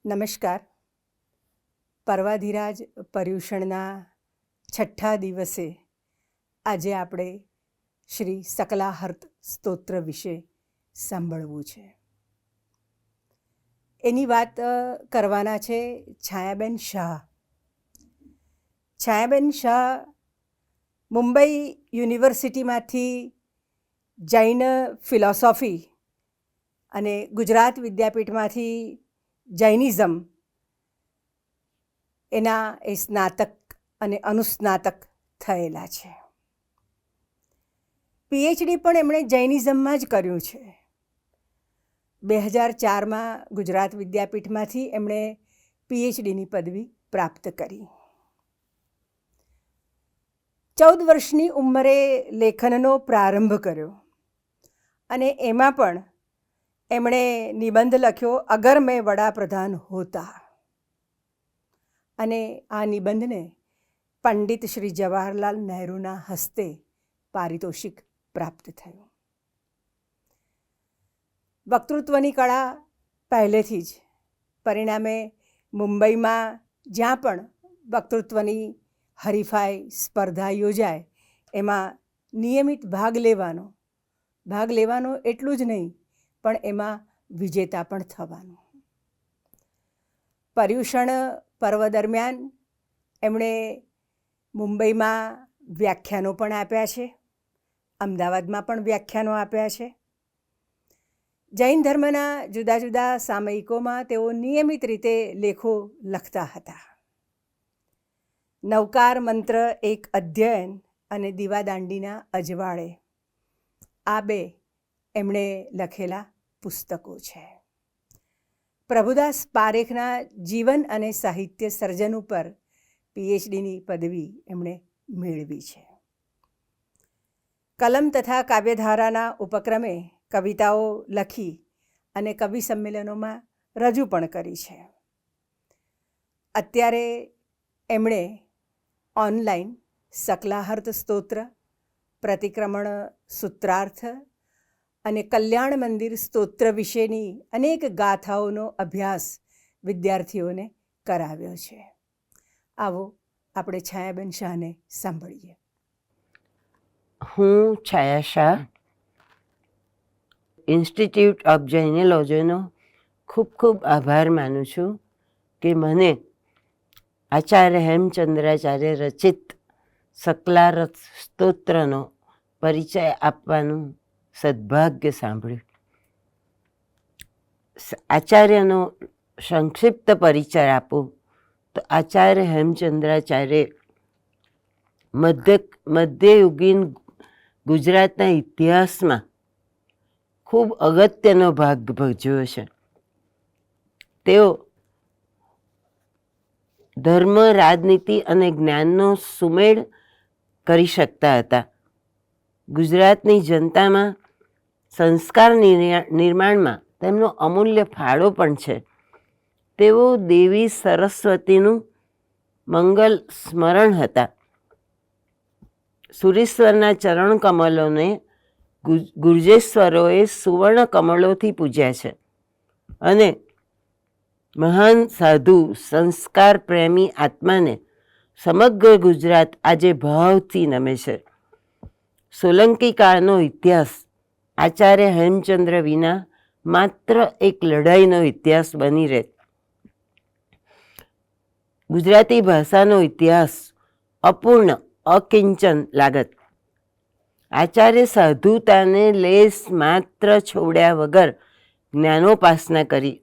નમસ્કાર. પર્વાધિરાજ પર્યુષણના 6ઠ્ઠા દિવસે આજે આપણે શ્રી સકલાહર્ત સ્તોત્ર વિશે સાંભળવું છે. એની વાત કરવાના છે છાયાબેન શાહ. છાયાબેન શાહ મુંબઈ યુનિવર્સિટીમાંથી જૈન ફિલોસોફી અને ગુજરાત વિદ્યાપીઠમાંથી જૈનિઝમ એના એ સ્નાતક અને અનુસ્નાતક થયેલા છે. પીએચડી પણ એમણે જૈનિઝમમાં જ કર્યું છે. 2004માં ગુજરાત વિદ્યાપીઠમાંથી એમણે પીએચડીની પદવી પ્રાપ્ત કરી. 14 વર્ષની ઉંમરે લેખનનો પ્રારંભ કર્યો અને એમાં પણ એમણે નિબંધ લખ્યો અગર મેં વડાપ્રધાન હોતા, અને આ નિબંધને પંડિત શ્રી જવાહરલાલ નહેરુના હસ્તે પારિતોષિક પ્રાપ્ત થયું. વક્તૃત્વની કળા પહેલેથી જ, પરિણામે મુંબઈમાં જ્યાં પણ વક્તૃત્વની હરીફાઈ સ્પર્ધા યોજાય એમાં નિયમિત ભાગ લેવાનો એટલું જ નહીં પણ એમાં વિજેતા પણ થવાનું. પર્યુષણ પર્વ દરમિયાન એમણે મુંબઈમાં વ્યાખ્યાનો પણ આપ્યા છે, અમદાવાદમાં પણ વ્યાખ્યાનો આપ્યા છે. જૈન ધર્મના જુદા જુદા સામયિકોમાં તેઓ નિયમિત રીતે લેખો લખતા હતા. નવકાર મંત્ર એક અધ્યયન અને દીવાદાંડીના અજવાળે, આ 2 એમણે લખેલા પુસ્તકો છે. પ્રભુદાસ પારેખના જીવન અને સાહિત્ય સર્જન ઉપર પીએચડીની પદવી એમણે મેળવી છે. કલમ તથા કાવ્યધારાના ઉપક્રમે કવિતાઓ લખી અને કવિ સંમેલનોમાં રજૂ પણ કરી છે. અત્યારે એમણે ઓનલાઈન સકલાહર્ત સ્તોત્ર, પ્રતિક્રમણ સૂત્રાર્થ અને કલ્યાણ મંદિર સ્તોત્ર વિશેની અનેક ગાથાઓનો અભ્યાસ વિદ્યાર્થીઓને કરાવ્યો છે. આવો આપણે છાયાબેન શાહને સાંભળીએ. હું છાયા શાહ, ઇન્સ્ટિટ્યૂટ ઓફ જૈનોલોજીનો ખૂબ ખૂબ આભાર માનું છું કે મને આચાર્ય હેમચંદ્રાચાર્ય રચિત સકલાહર્ત સ્તોત્રનો પરિચય આપવાનું સદભાગ્ય સાંભળ્યું. આચાર્યનો સંક્ષિપ્ત પરિચય આપું તો આચાર્ય હેમચંદ્રાચાર્ય મધ્યયુગીન ગુજરાતના ઇતિહાસમાં ખૂબ અગત્યનો ભાગ ભજવ્યો છે. તેઓ ધર્મ, રાજનીતિ અને જ્ઞાનનો સુમેળ કરી શકતા હતા. ગુજરાતની જનતામાં સંસ્કાર નિર્માણમાં તેમનો અમૂલ્ય ફાળો પણ છે. તેઓ દેવી સરસ્વતીનું મંગલ સ્મરણ હતા. સુરેશ્વરના ચરણ કમલોને ગુર્જેશ્વરોએ સુવર્ણ કમળોથી પૂજ્યા છે અને મહાન સાધુ સંસ્કાર પ્રેમી આત્માને સમગ્ર ગુજરાત આજે ભાવથી નમે છે. સોલંકી કાળનો ઇતિહાસ આચાર્ય હેમચંદ્ર વિના માત્ર એક લડાઈનો ઇતિહાસ બની રહે. ગુજરાતી ભાષાનો ઇતિહાસ અપૂર્ણ અકિંચન લાગત. આચાર્ય સાધુતાને લેશ માત્ર છોડ્યા વગર જ્ઞાનોપાસના કરી,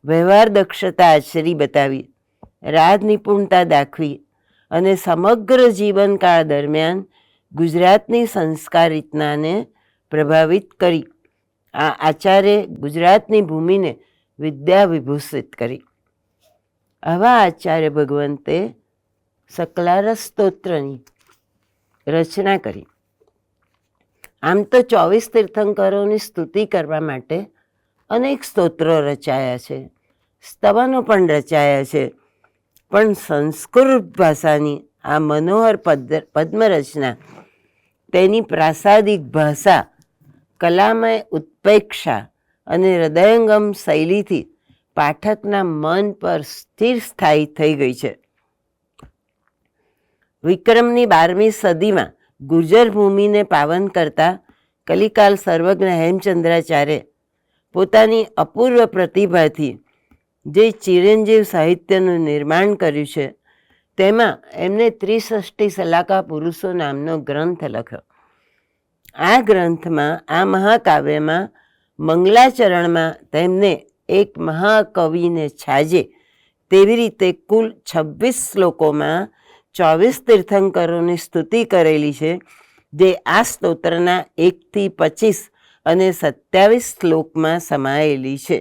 વ્યવહાર દક્ષતા આચરી બતાવી, રાજ નિપુણતા દાખવી અને સમગ્ર જીવનકાળ દરમિયાન ગુજરાતની સંસ્કારિતતાને પ્રભાવિત કરી. આ આચાર્ય ગુજરાતની ભૂમિને વિદ્યા વિભૂષિત કરી. આવા આચાર્ય ભગવંતે સકલાર સ્તોત્રની રચના કરી. આમ તો 24 તીર્થંકરોની સ્તુતિ કરવા માટે અનેક સ્તોત્રો રચાયા છે, સ્તવનો પણ રચાયા છે, પણ સંસ્કૃત ભાષાની આ મનોહર પદ્મરચના, તેની પ્રાસાદિક ભાષા, કલામય ઉત્પ્રેક્ષા અને હૃદયંગમ શૈલીથી પાઠકના મન પર સ્થિર સ્થાયી થઈ ગઈ છે. વિક્રમની 12મી સદીમાં ગુર્જર ભૂમિને પાવન કરતા કલિકાલ સર્વજ્ઞ હેમચંદ્રાચાર્ય પોતાની અપૂર્વ પ્રતિભાથી જે ચિરંજીવ સાહિત્યનું નિર્માણ કર્યું છે, તેમાં એમને ત્રિષષ્ટિ સલાકા પુરુષો નામનો ગ્રંથ લખ્યો. આ ગ્રંથમાં, આ મહાકાવ્યમાં મંગલાચરણમાં તેમને એક મહાકવિને છાજે તેવી રીતે કુલ 26 શ્લોકોમાં 24 તીર્થંકરોની સ્તુતિ કરેલી છે, જે આ સ્તોત્રના 1 થી 25 અને 27 શ્લોકમાં સમાયેલી છે.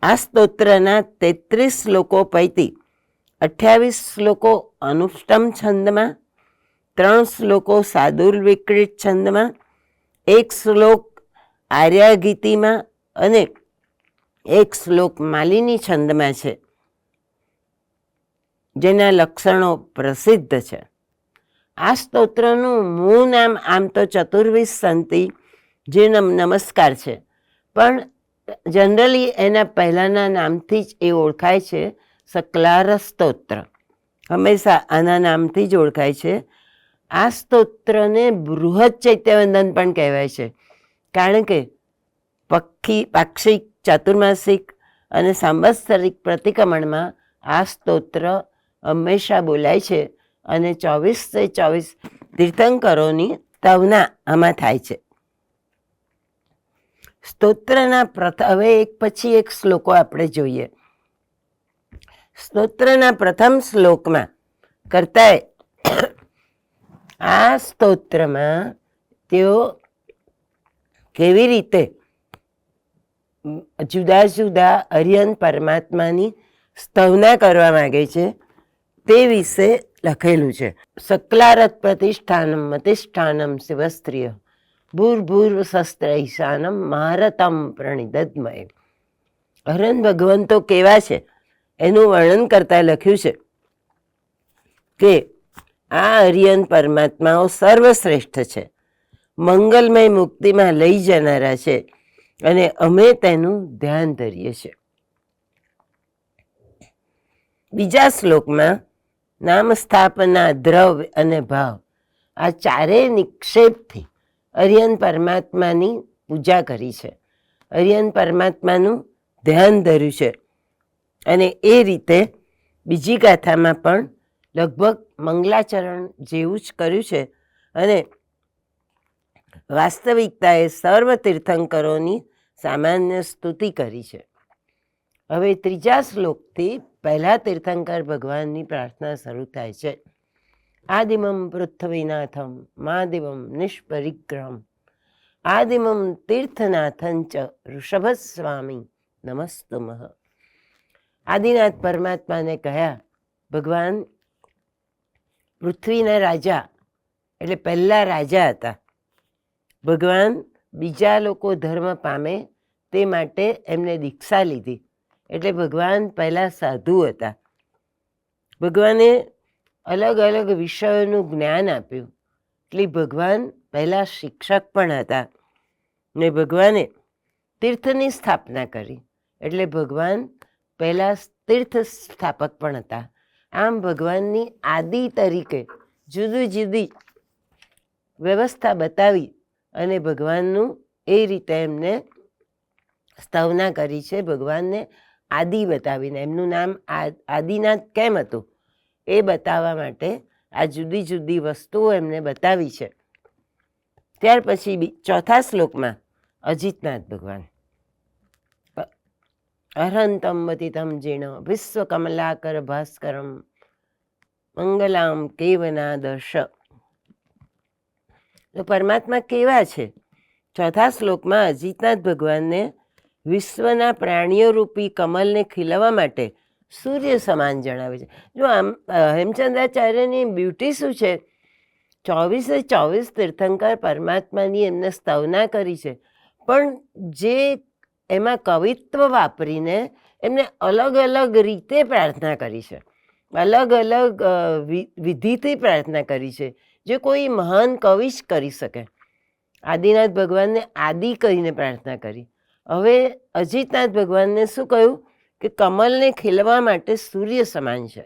આ સ્તોત્રના 33 શ્લોકો પૈકી 28 શ્લોકો અનુષ્ટમ છંદમાં, 3 શ્લોકો સાદુર્વિકૃત છંદમાં, 1 શ્લોક આર્યાગીતિમાં અને 1 શ્લોક માલિની છંદમાં છે, જેના લક્ષણો પ્રસિદ્ધ છે. આ સ્તોત્રનું મૂળ નામ આમ તો ચતુર્વિશ સંતિ જે નમસ્કાર છે, પણ જનરલી એના પહેલાંના નામથી જ એ ઓળખાય છે, સકલાર સ્તોત્ર. હંમેશા આના નામથી જ ઓળખાય છે. આ સ્તોત્રને બૃહદ ચૈત્યવંદન પણ કહેવાય છે, કારણ કે પાક્ષિક, ચાતુર્માસિક અને સાંવત્સરિક પ્રતિક્રમણમાં આ સ્તોત્ર હંમેશા બોલાય છે અને 24 તીર્થંકરોની સ્તવના આમાં થાય છે. સ્તોત્રના હવે એક પછી એક શ્લોકો આપણે જોઈએ. સ્તોત્રના પ્રથમ શ્લોકમાં કર્તાએ આ સ્તોત્રમાં તેઓ કેવી રીતે જુદા જુદા અરિયન પરમાત્માની સ્તવના કરવા માગે છે તે વિશે લખેલું છે. સક્લારત પ્રતિષ્ઠાનમ મતિષ્ઠાનમ શિવસ્ત્રિય ભૂર્ભૂર્વ શસ્ત્ર ઈશાનમ મહારતમ પ્રણિદદ્મય. હરણ ભગવંતો કેવા છે એનું વર્ણન કરતા લખ્યું છે કે આ અરિયન પરમાત્માઓ સર્વશ્રેષ્ઠ છે, મંગલમય મુક્તિમાં લઈ જનારા છે અને અમે તેનું ધ્યાન ધરીએ છીએ. બીજા શ્લોકમાં નામ સ્થાપના, દ્રવ્ય અને ભાવ, આ ચારેય નિક્ષેપથી અરિયન પરમાત્માની પૂજા કરી છે, અરિયન પરમાત્માનું ધ્યાન ધર્યું છે. અને એ રીતે બીજી ગાથામાં પણ લગભગ મંગલાચરણ જેવું જ કર્યું છે અને વાસ્તવિકતાએ સર્વ તીર્થંકરોની સામાન્ય સ્તુતિ કરી છે. હવે ત્રીજા શ્લોકથી પહેલા તીર્થંકર ભગવાનની પ્રાર્થના શરૂ થાય છે. આદિમમ પૃથ્વીનાથમ મહાદેવમ નિષ્પરિગ્રહમ આદિમમ તીર્થનાથં ચ ઋષભસ્વામી નમસ્તુમઃ. આદિનાથ પરમાત્માને કહ્યા, ભગવાન પૃથ્વીના રાજા એટલે પહેલા રાજા હતા. ભગવાન બીજા લોકો ધર્મ પામે તે માટે એમને દીક્ષા લીધી, એટલે ભગવાન પહેલાં સાધુ હતા. ભગવાને અલગ અલગ વિષયોનું જ્ઞાન આપ્યું, એટલે ભગવાન પહેલાં શિક્ષક પણ હતા. ને ભગવાને તીર્થની સ્થાપના કરી, એટલે ભગવાન પહેલાં તીર્થ સ્થાપક પણ હતા. આમ ભગવાનની આદિ તરીકે જુદી જુદી વ્યવસ્થા બતાવી અને ભગવાનનું એ રીતે એમને સ્તવના કરી છે. ભગવાનને આદિ બતાવીને એમનું નામ આદિનાથ કેમ હતું એ બતાવવા માટે આ જુદી જુદી વસ્તુઓ એમને બતાવી છે. ત્યાર પછી ચોથા શ્લોકમાં અજિતનાથ ભગવાન અરહંતમ વતિતમ જીણ વિશ્વકમલાકર ભાસ્કરમ મંગલામ કેવનાદર્શ. તો પરમાત્મા કેવા છે? ચોથા શ્લોકમાં અજિતનાથ ભગવાનને વિશ્વના પ્રાણીઓ રૂપી કમલને ખીલવવા માટે સૂર્ય સમાન જણાવે છે. જો આમ હેમચંદ્રાચાર્યની બ્યુટી શું છે, 24 તીર્થંકર પરમાત્માની એમને સ્તવના કરી છે, પણ જે એમાં કવિત્વ વાપરીને એમને અલગ અલગ રીતે પ્રાર્થના કરી છે, અલગ અલગ વિધિથી પ્રાર્થના કરી છે, જે કોઈ મહાન કવિ જ કરી શકે. આદિનાથ ભગવાનને આદિ કહીને પ્રાર્થના કરી. હવે અજિતનાથ ભગવાનને શું કહ્યું કે કમલને ખીલવા માટે સૂર્ય સમાન છે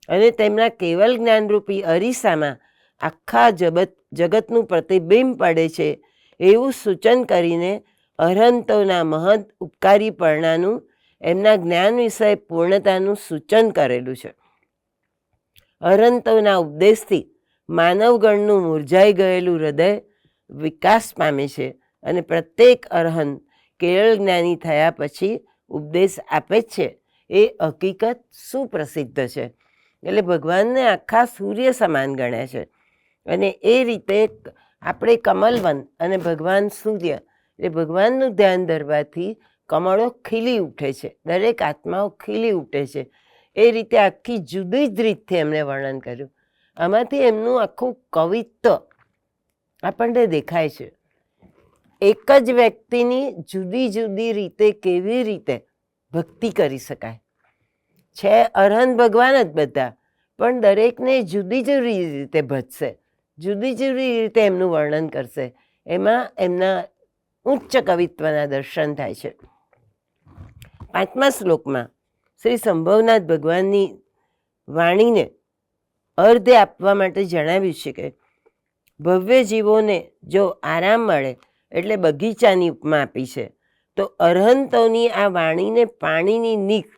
અને તેમના કેવલ જ્ઞાનરૂપી અરીસામાં આખા જગતનું પ્રતિબિંબ પડે છે એવું સૂચન કરીને અરહંતોના મહદ ઉપકારીપણાનું એમના જ્ઞાન વિષય પૂર્ણતાનું સૂચન કરેલું છે. અરહંતોના ઉપદેશથી માનવગણનું મૂર્જાઈ ગયેલું હૃદય વિકાસ પામે છે અને પ્રત્યેક અરહંત કેવળ જ્ઞાની થયા પછી ઉપદેશ આપે જ છે એ હકીકત સુપ્રસિદ્ધ છે. એટલે ભગવાનને આખા સૂર્ય સમાન ગણ્યા છે અને એ રીતે આપણે કમલવન અને ભગવાન સૂર્ય એ ભગવાનનું ધ્યાન ધરવાથી કમળો ખીલી ઉઠે છે, દરેક આત્માઓ ખીલી ઉઠે છે. એ રીતે આખી જુદી જ રીતથી એમણે વર્ણન કર્યું. આમાંથી એમનું આખું કવિત્વ આપણને દેખાય છે. એક જ વ્યક્તિની જુદી જુદી રીતે કેવી રીતે ભક્તિ કરી શકાય છે. અરહંત ભગવાન જ બધા, પણ દરેકને જુદી જુદી રીતે ભજશે, જુદી જુદી રીતે એમનું વર્ણન કરશે. એમાં એમના ઉચ્ચ કવિત્વના દર્શન થાય છે. 5મા શ્લોકમાં શ્રી સંભવનાથ ભગવાનની વાણીને અર્ધ્ય આપવા માટે જણાવ્યું છે કે ભવ્ય જીવોને જો આરામ મળે એટલે બગીચાની ઉપમા આપી છે. તો અરહંતોની આ વાણીને પાણીની નીક,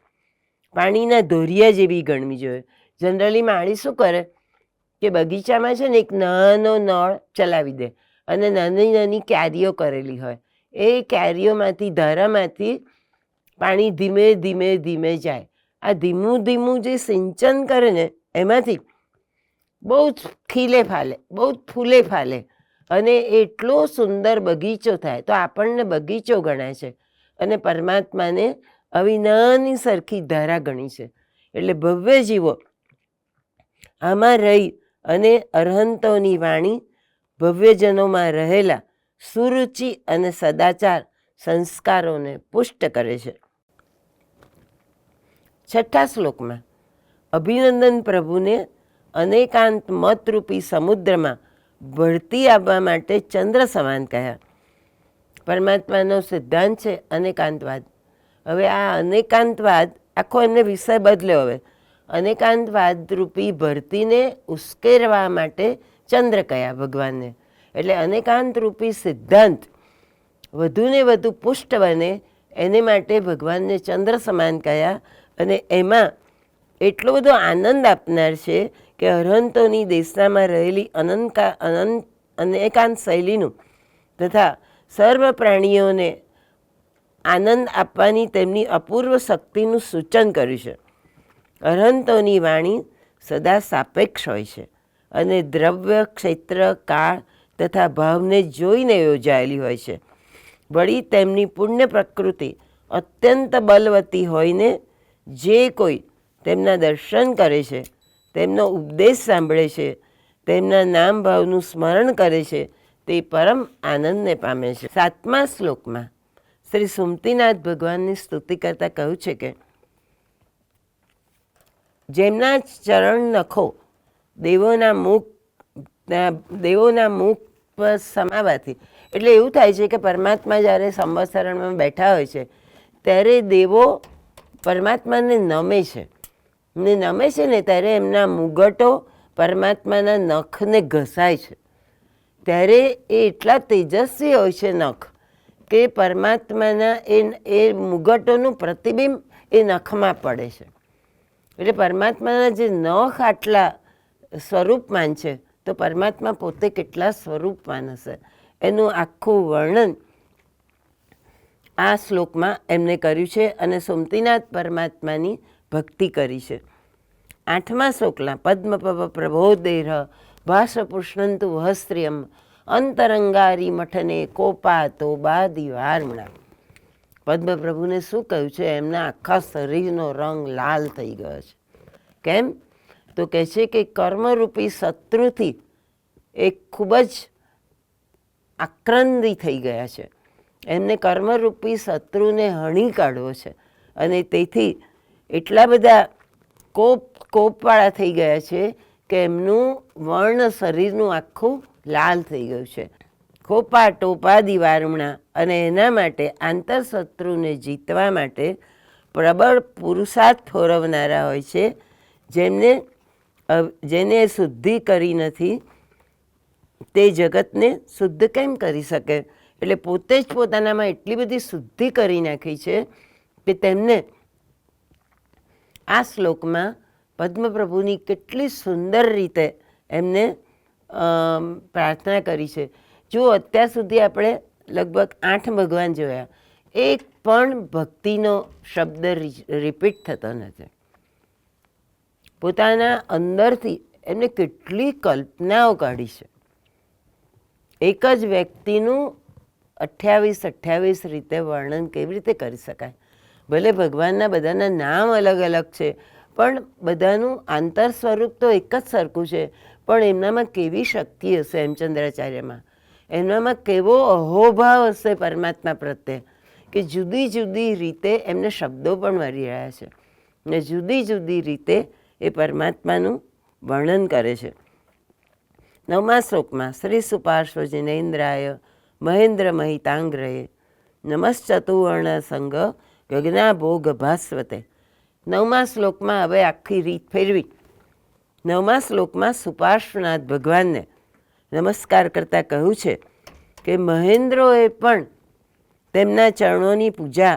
પાણીના ધોરિયા જેવી ગણવી જોઈએ. જનરલી માળી શું કરે કે બગીચામાં છે ને એક નાનો નળ ચલાવી દે અને નાની નાની ક્યારીઓ કરેલી હોય, એ ક્યારીઓમાંથી ધારામાંથી પાણી ધીમે ધીમે ધીમે જાય. આ ધીમું ધીમું જે સિંચન કરે ને એમાંથી બહુ જ ખીલે ફાલે, બહુ જ ફૂલે ફાલે અને એટલો સુંદર બગીચો થાય. તો આપણને બગીચો ગણાય છે અને પરમાત્માને આવી નાની સરખી ધારા ગણી છે. એટલે ભવ્ય જીવો આમાં રહી અને અરહંતોની વાણી ભવ્યજનોમાં રહેલા સુરુચિ અને સદાચાર સંસ્કારોને પુષ્ટ કરે છે. 6ઠા શ્લોકમાં અભિનંદન પ્રભુને અનેકાંત મતરૂપી સમુદ્રમાં ભળતી આવવા માટે ચંદ્ર સમાન કહ્યા. પરમાત્માનો સિદ્ધાંત છે અનેકાંતવાદ. હવે આ અનેકાંતવાદ આખો એમને વિષય બદલ્યો. હવે અનેકાંતવાદ રૂપી ભરતીને ઉશ્કેરવા માટે ચંદ્ર કયા ભગવાનને. એટલે અનેકાંત રૂપી સિદ્ધાંત વધુને વધુ પુષ્ટ બને એને માટે ભગવાનને ચંદ્ર સમાન કયા. અને એમાં એટલો બધો આનંદ આપનાર છે કે અરહંતોની દેશનામાં રહેલી અનેકાંત શૈલીનું તથા સર્વ પ્રાણીઓને આનંદ આપવાની તેમની અપૂર્વ શક્તિનું સૂચન કર્યું છે. અરહંતોની વાણી સદા સાપેક્ષ હોય છે અને દ્રવ્ય, ક્ષેત્ર, કાળ તથા ભાવને જોઈને યોજાયેલી હોય છે. વળી તેમની પુણ્ય પ્રકૃતિ અત્યંત બલવતી હોઈને જે કોઈ તેમના દર્શન કરે છે, તેમનો ઉપદેશ સાંભળે છે, તેમના નામ ભાવનું સ્મરણ કરે છે તે પરમ આનંદને પામે છે. 7મા શ્લોકમાં શ્રી સુમતીનાથ ભગવાનની સ્તુતિ કરતાં કહ્યું છે કે જેમના ચરણ નખો દેવોના મુખ પર સમાવાથી, એટલે એવું થાય છે કે પરમાત્મા જ્યારે સંવત્સરણમાં બેઠા હોય છે ત્યારે દેવો પરમાત્માને નમે છે ને નમે છે ને ત્યારે એમના મુગટો પરમાત્માના નખને ઘસાય છે, ત્યારે એ એટલા તેજસ્વી હોય છે નખ કે પરમાત્માના એ મુગટોનું પ્રતિબિંબ એ નખમાં પડે છે. એટલે પરમાત્માના જે નખ આટલા સ્વરૂપમાન છે તો પરમાત્મા પોતે કેટલા સ્વરૂપમાન હશે એનું આખું વર્ણન આ શ્લોકમાં એમને કર્યું છે અને સોમતીનાથ પરમાત્માની ભક્તિ કરી છે. 8મા શ્લોકના પદ્મપવ પ્રબોધેર ભાષપુષ્ણંતુ વહસ્ત્રિયમ અંતરંગારી મઠને કોપાતો બાદિવારમણા. પદ્મપ્રભુને શું કહ્યું છે? એમના આખા શરીરનો રંગ લાલ થઈ ગયો છે. કેમ? તો કહે છે કે કર્મરૂપી શત્રુથી એ ખૂબ જ આક્રંદી થઈ ગયા છે. એમને કર્મરૂપી શત્રુને હણી કાઢવો છે અને તેથી એટલા બધા કોપવાળા થઈ ગયા છે કે એમનું વર્ણ શરીરનું આખું લાલ થઈ ગયું છે. કોપા ટોપા દિવારમણા, અને એના માટે આંતરશત્રુને જીતવા માટે પ્રબળ પુરુષાર્થ ફોરવનારા હોય છે, જેને શુદ્ધિ કરી નથી તે જગતને શુદ્ધ કેમ કરી શકે? એટલે પોતે જ પોતાનામાં એટલી બધી શુદ્ધિ કરી નાખી છે કે તેમને આ શ્લોકમાં પદ્મપ્રભુની કેટલી સુંદર રીતે એમને પ્રાર્થના કરી છે. જો અત્યાર સુધી આપણે લગભગ 8 ભગવાન જોયા, એક પણ ભક્તિનો શબ્દ રિપીટ થતો નથી. પોતાના અંદરથી એમને કેટલી કલ્પનાઓ કાઢી છે. એક જ વ્યક્તિનું 28 રીતે વર્ણન કેવી રીતે કરી શકાય? ભલે ભગવાનના બધાના નામ અલગ અલગ છે, પણ બધાનું આંતર સ્વરૂપ તો એક જ સરખું છે. પણ એમનામાં કેવી શક્તિ હશે, હેમચંદ્રાચાર્યમાં એમનામાં કેવો અહોભાવ હશે પરમાત્મા પ્રત્યે, કે જુદી જુદી રીતે એમને શબ્દો પણ મળી રહ્યા છે ને જુદી જુદી રીતે એ પરમાત્માનું વર્ણન કરે છે. 9મા શ્લોકમાં શ્રી સુપાર્શ્વ જિનેન્દ્રાય મહેન્દ્ર મહિતાંગ્રહે નમશ્ચતુર્વર્ણ સંગ ગગનાભોગ ભાસ્વતે. 9મા શ્લોકમાં હવે આખી રીત ફેરવી. 9મા શ્લોકમાં સુપાર્શ્વનાથ ભગવાનને નમસ્કાર કરતાં કહ્યું છે કે મહેન્દ્રોએ પણ તેમના ચરણોની પૂજા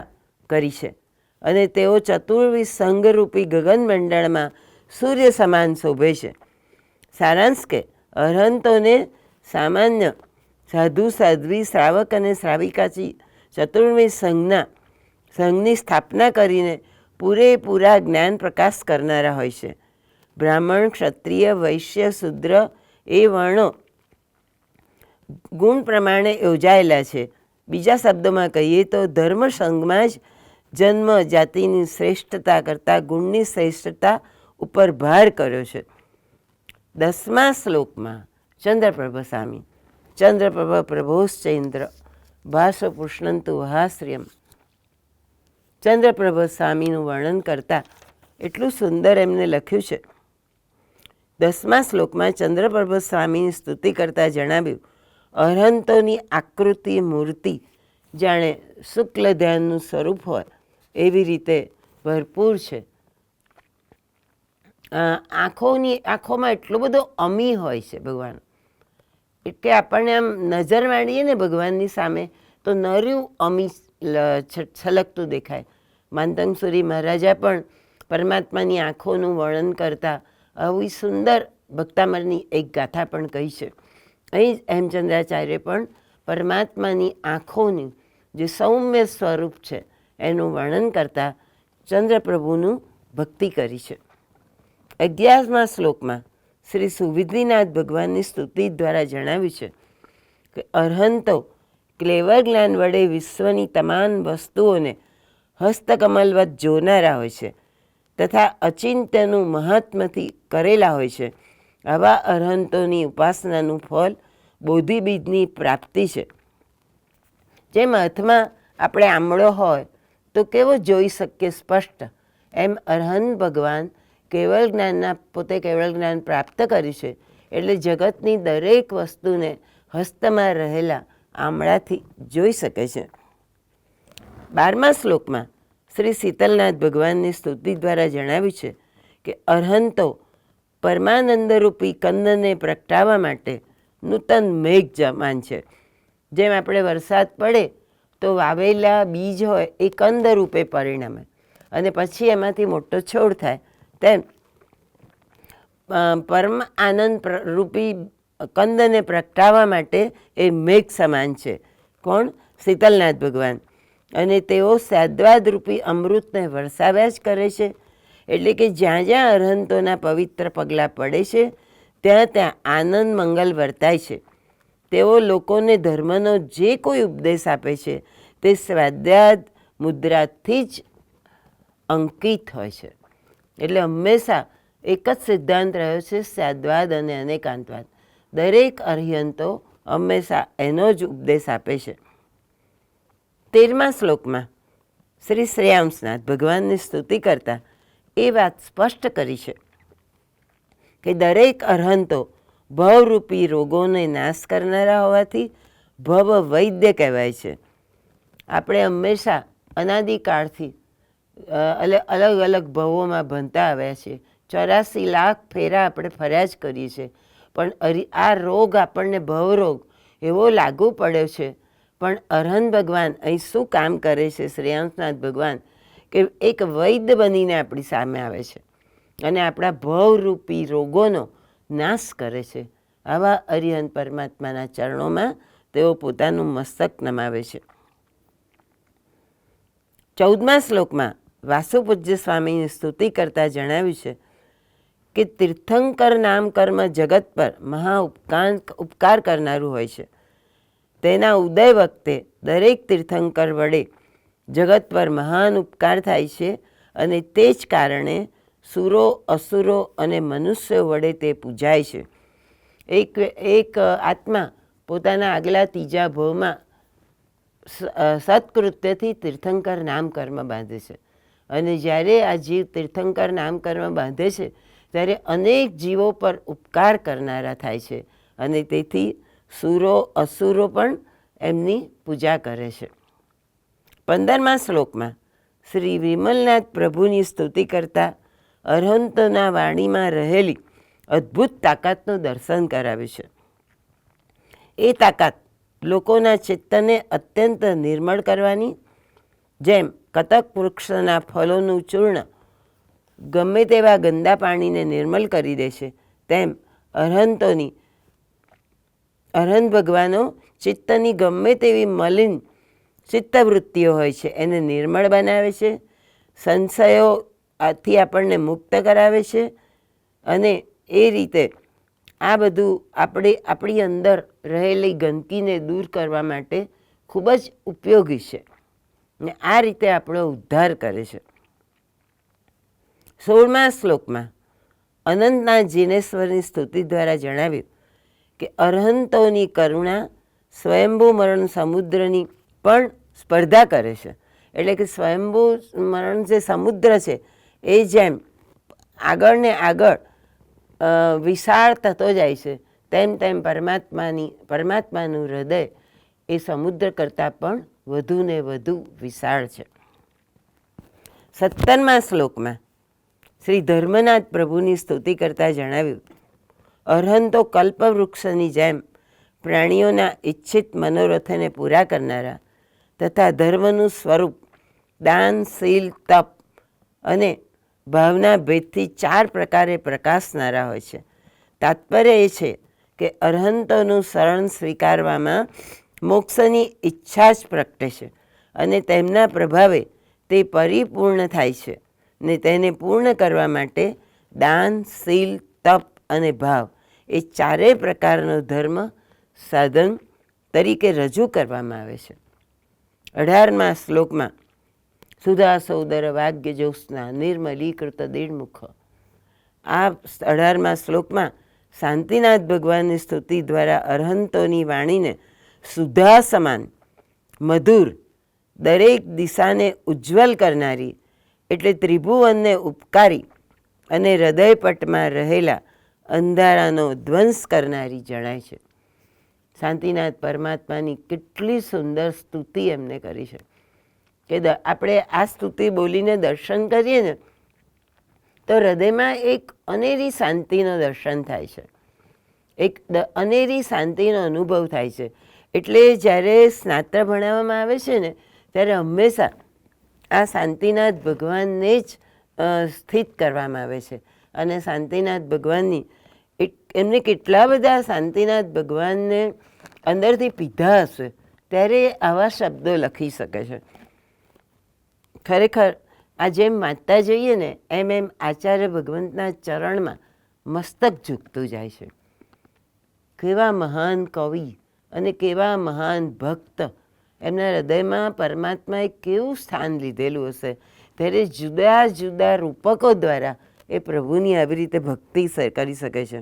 કરી છે અને તેઓ ચતુર્વિધ સંઘરૂપી ગગનમંડળમાં સૂર્ય સમાન શોભે છે. સારાંશ કે અરહંતોને સામાન્ય સાધુ સાધ્વી શ્રાવક અને શ્રાવિકાથી ચતુર્વિધ સંઘની સ્થાપના કરીને પૂરેપૂરા જ્ઞાન પ્રકાશ કરનારા હોય છે. બ્રાહ્મણ, ક્ષત્રિય, વૈશ્ય, શૂદ્ર એ વર્ણો ગુણ પ્રમાણે યોજાયેલા છે. બીજા શબ્દોમાં કહીએ તો ધર્મ સંઘમાં જ જન્મ જાતિની શ્રેષ્ઠતા કરતાં ગુણની શ્રેષ્ઠતા ઉપર ભાર કર્યો છે. 10મા શ્લોકમાં ચંદ્રપ્રભ સ્વામી ચંદ્રપ્રભ પ્રભોશ્ચૈન્દ્ર ભાષપુષ્ણંતુ વહાશ્રિયમ. ચંદ્રપ્રભ સ્વામીનું વર્ણન કરતાં એટલું સુંદર એમને લખ્યું છે. 10મા શ્લોકમાં ચંદ્રપ્રભ સ્વામીની સ્તુતિ કરતાં જણાવ્યું, અરહંતોની આકૃતિ મૂર્તિ જાણે શુક્લ ધ્યાનનું સ્વરૂપ હોય એવી રીતે ભરપૂર છે. આંખોમાં એટલો બધો અમી હોય છે ભગવાન, એટલે આપણને આમ નજર માંડીએ ને ભગવાનની સામે તો નર્યું અમી છલકતું દેખાય. માંતંગસુરી મહારાજા પણ પરમાત્માની આંખોનું વર્ણન કરતા આવી સુંદર ભક્તામરની એક ગાથા પણ કહી છે. અહીં જ હેમચંદ્રાચાર્ય પણ પરમાત્માની આંખોનું જે સૌમ્ય સ્વરૂપ છે એનું વર્ણન કરતાં ચંદ્રપ્રભુનું ભક્તિ કરી છે. 11મા શ્લોકમાં શ્રી સુવિધિનાથ ભગવાનની સ્તુતિ દ્વારા જણાવ્યું છે કે અરહંતો ક્લેવર જ્ઞાન વડે વિશ્વની તમામ વસ્તુઓને હસ્તકમલવત જોનારા હોય છે તથા અચિંત્યનું મહાત્મથી કરેલા હોય છે. આવા અરહંતોની ઉપાસનાનું ફળ બોધિબીજની પ્રાપ્તિ છે. જેમ હાથમાં આપણે આંબળો હોય તો કેવો જોઈ શકીએ સ્પષ્ટ, એમ અરહંત ભગવાન કેવળ જ્ઞાનના પોતે કેવળ જ્ઞાન પ્રાપ્ત કર્યું છે એટલે જગતની દરેક વસ્તુને હસ્તમાં રહેલા આંબળાથી જોઈ શકે છે. 12મા શ્લોકમાં શ્રી શીતલનાથ ભગવાનની સ્તુતિ દ્વારા જણાવ્યું છે કે અરહંતો પરમાનંદરૂપી કંદને પ્રગટાવવા માટે નૂતન મેઘ સમાન છે. જેમ આપણે વરસાદ પડે તો વાવેલા બીજ હોય એ કંદ રૂપે પરિણમે અને પછી એમાંથી મોટો છોડ થાય, તેમ પરમ આનંદ રૂપી કંદને પ્રગટાવવા માટે એ મેઘ સમાન છે. કોણ? શીતલનાથ ભગવાન. અને તેઓ સાદ્વાદ રૂપી અમૃતને વરસાવ્યા જ કરે છે. એટલે કે જ્યાં જ્યાં અરહંતોના પવિત્ર પગલાં પડે છે ત્યાં ત્યાં આનંદ મંગલ વર્તાય છે. તેઓ લોકોને ધર્મનો જે કોઈ ઉપદેશ આપે છે તે સ્વાદ્યાદ મુદ્રાથી જ અંકિત હોય છે. એટલે હંમેશા એક જ સિદ્ધાંત રહ્યો છે, સ્વાદ્વાદ અને અનેકાંતવાદ. દરેક અરહંતો હંમેશા એનો જ ઉપદેશ આપે છે. 13મા શ્લોકમાં શ્રી શ્રેયાંસનાથ ભગવાનની સ્તુતિ કરતા એ વાત સ્પષ્ટ કરી છે કે દરેક અરહંતો ભવરૂપી રોગોને નાશ કરનારા હોવાથી ભવ વૈદ્ય કહેવાય છે. આપણે હંમેશા અનાદિકાળથી અલગ અલગ ભવોમાં ભણતા આવ્યા છીએ. 84 લાખ ફેરા આપણે ફર્યા જ કરીએ છીએ, પણ આ રોગ આપણને ભવરોગ એવો લાગુ પડ્યો છે. પણ અરહંત ભગવાન અહીં શું કામ કરે છે? શ્રેયાંસનાથ ભગવાન કે એક વૈદ્ય બનીને આપણી સામે આવે છે અને આપણા ભવરૂપી રોગોનો નાશ કરે છે. આવા અરિહંત પરમાત્માના ચરણોમાં તેઓ પોતાનું મસ્તક નમાવે છે. 14મા શ્લોકમાં વાસુપૂજ્ય સ્વામીની સ્તુતિ કરતાં જણાવ્યું છે કે તીર્થંકર નામ કર્મ જગત પર મહા ઉપકાર કરનારું હોય છે. તેના ઉદય વખતે દરેક તીર્થંકર વડે જગત પર મહાન ઉપકાર થાય છે અને તે જ કારણે સુરો, અસુરો અને મનુષ્યો વડે તે પૂજાય છે. એક આત્મા પોતાના આગલા ત્રીજા ભવમાં સત્કૃત્યથી તીર્થંકર નામ કર્મ બાંધે છે અને જ્યારે આ જીવ તીર્થંકર નામ કર્મ બાંધે છે ત્યારે અનેક જીવો પર ઉપકાર કરનારા થાય છે અને તેથી સુરો, અસુરો પણ એમની પૂજા કરે છે. 15મા શ્લોકમાં શ્રી વિમલનાથ પ્રભુની સ્તુતિ કરતા અરહંતોના વાણીમાં રહેલી અદ્ભુત તાકાતનું દર્શન કરાવ્યું છે. એ તાકાત લોકોના ચિત્તને અત્યંત નિર્મળ કરવાની, જેમ કતક વૃક્ષના ફલોનું ચૂર્ણ ગમે તેવા ગંદા પાણીને નિર્મલ કરી દે છે, તેમ અરહંત ભગવાનો ચિત્તની ગમે તેવી મલિન ચિત્તવૃત્તિઓ હોય છે એને નિર્મળ બનાવે છે, સંશયો આથી આપણને મુક્ત કરાવે છે અને એ રીતે આ બધું આપણી અંદર રહેલી ગંદકીને દૂર કરવા માટે ખૂબ જ ઉપયોગી છે ને આ રીતે આપણો ઉદ્ધાર કરે છે. 16મા શ્લોકમાં અનંતનાથ જીનેશ્વરની સ્તુતિ દ્વારા જણાવ્યું કે અરહંતોની કરુણા સ્વયંભૂ મરણ સમુદ્રની પણ સ્પર્ધા કરે છે. એટલે કે સ્વયંભૂ મરણ જે સમુદ્ર છે એ જેમ આગળ ને આગળ વિશાળ થતો જાય છે, તેમ તેમ પરમાત્માનું હૃદય એ સમુદ્ર કરતાં પણ વધુ ને વધુ વિશાળ છે. 17મા શ્લોકમાં શ્રી ધર્મનાથ પ્રભુની સ્તુતિ કરતાં જણાવ્યું અરહંતો કલ્પવૃક્ષની જેમ પ્રાણીઓના ઈચ્છિત મનોરથને પૂરા કરનારા તથા ધર્મનું સ્વરૂપ દાન, શીલ, તપ અને ભાવના ભેદથી 4 પ્રકારે પ્રકાશનારા હોય છે. તાત્પર્ય એ છે કે અરહંતોનું શરણ સ્વીકારવામાં મોક્ષની ઈચ્છા જ પ્રગટે છે અને તેમના પ્રભાવે તે પરિપૂર્ણ થાય છે ને તેને પૂર્ણ કરવા માટે દાન, શીલ, તપ અને ભાવ એ 4 પ્રકારનો ધર્મ સાધન તરીકે રજૂ કરવામાં આવે છે. 18મા શ્લોકમાં સુધા સૌદર વાગ્ય જ્યોત્સના નિર્મલીકૃત દીડમુખ, આ 18મા શ્લોકમાં શાંતિનાથ ભગવાનની સ્તુતિ દ્વારા અરહંતોની વાણીને સુધા સમાન મધુર, દરેક દિશાને ઉજ્જવલ કરનારી એટલે ત્રિભુવનને ઉપકારી અને હૃદયપટમાં રહેલા અંધારાનો ધ્વંસ કરનારી જણાય છે. શાંતિનાથ પરમાત્માની કેટલી સુંદર સ્તુતિ એમને કરી છે. કે આપણે આ સ્તુતિ બોલીને દર્શન કરીએ ને તો હૃદયમાં એક અનેરી શાંતિનો દર્શન થાય છે, એક અનેરી શાંતિનો અનુભવ થાય છે. એટલે જ્યારે સ્નાત્ર ભણાવવામાં આવે છે ને ત્યારે હંમેશા આ શાંતિનાથ ભગવાનને જ સ્થિત કરવામાં આવે છે. અને શાંતિનાથ ભગવાનની એમને કેટલા બધા શાંતિનાથ ભગવાનને અંદરથી પીધા હશે ત્યારે આવા શબ્દો લખી શકે છે. ખરેખર આ જેમ વાંચતા જઈએ ને એમ એમ આચાર્ય ભગવંતના ચરણમાં મસ્તક ઝૂકતું જાય છે. કેવા મહાન કવિ અને કેવા મહાન ભક્ત, એમના હૃદયમાં પરમાત્માએ કેવું સ્થાન લીધેલું હશે ત્યારે જુદા જુદા રૂપકો દ્વારા એ પ્રભુની આવી રીતે ભક્તિ કરી શકે છે.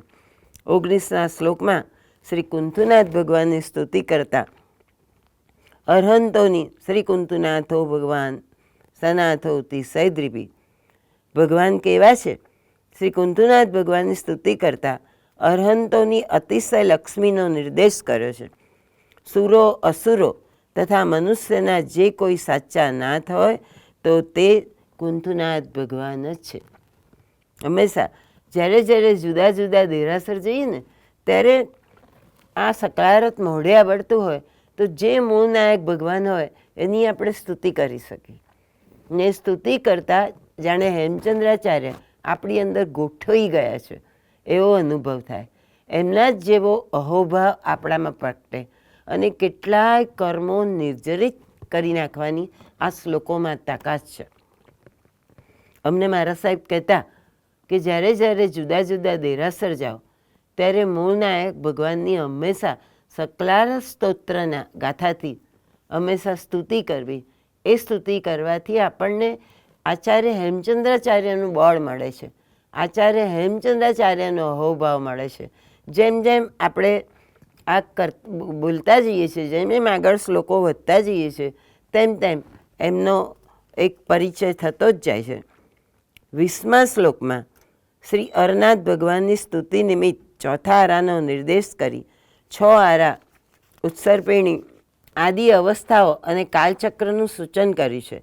19ના શ્લોકમાં શ્રી કુંથુનાથ ભગવાનની સ્તુતિ કરતા અરહંતોની શ્રી કુંથુનાથો ભગવાન સનાથો તિસૈદ્રીપી, ભગવાન કેવા છે? શ્રી કુંથુનાથ ભગવાનની સ્તુતિ કરતા અરહંતોની અતિશય લક્ષ્મીનો નિર્દેશ કર્યો છે. સુરો અસુરો તથા મનુષ્યના જે કોઈ સાચા નાથ હોય તો તે કુંથુનાથ ભગવાન જ છે. હંમેશા જ્યારે જ્યારે જુદા જુદા દેરાસર જઈએ ને ત્યારે આ સકારાત્મક મોઢે આવડતું હોય તો જે મૂળ નાયક ભગવાન હોય એની આપણે સ્તુતિ કરી શકીએ. ને સ્તુતિ કરતાં જાણે હેમચંદ્રાચાર્ય આપણી અંદર ગોઠવાઈ ગયા છે એવો અનુભવ થાય. એમના જ જેવો અહોભાવ આપણામાં પ્રગટે અને કેટલાય કર્મો નિર્જરિત કરી નાખવાની આ શ્લોકોમાં તાકાત છે. અમને મારા સાહેબ કહેતા કે જ્યારે જ્યારે જુદા જુદા દેરાસર જાઓ ત્યારે મૂળ નાયક ભગવાનની હંમેશા સકલાર સ્તોત્રના ગાથાથી હંમેશા સ્તુતિ કરવી. એ સ્તુતિ કરવાથી આપણને આચાર્ય હેમચંદ્રાચાર્યનું બળ મળે છે, આચાર્ય હેમચંદ્રાચાર્યનો અહોભાવ મળે છે. જેમ જેમ આપણે આ બોલતા જઈએ છીએ, જેમ જેમ આગળ શ્લોકો વધતા જઈએ છીએ તેમ તેમ એમનો એક પરિચય થતો જ જાય છે. 20મા શ્લોકમાં શ્રી અરનાથ ભગવાનની સ્તુતિ નિમિત્ત ચોથા આરાનો નિર્દેશ કરી 6 આરા, ઉત્સર્પિણી આદિ અવસ્થાઓ અને કાલચક્રનું સૂચન કર્યું છે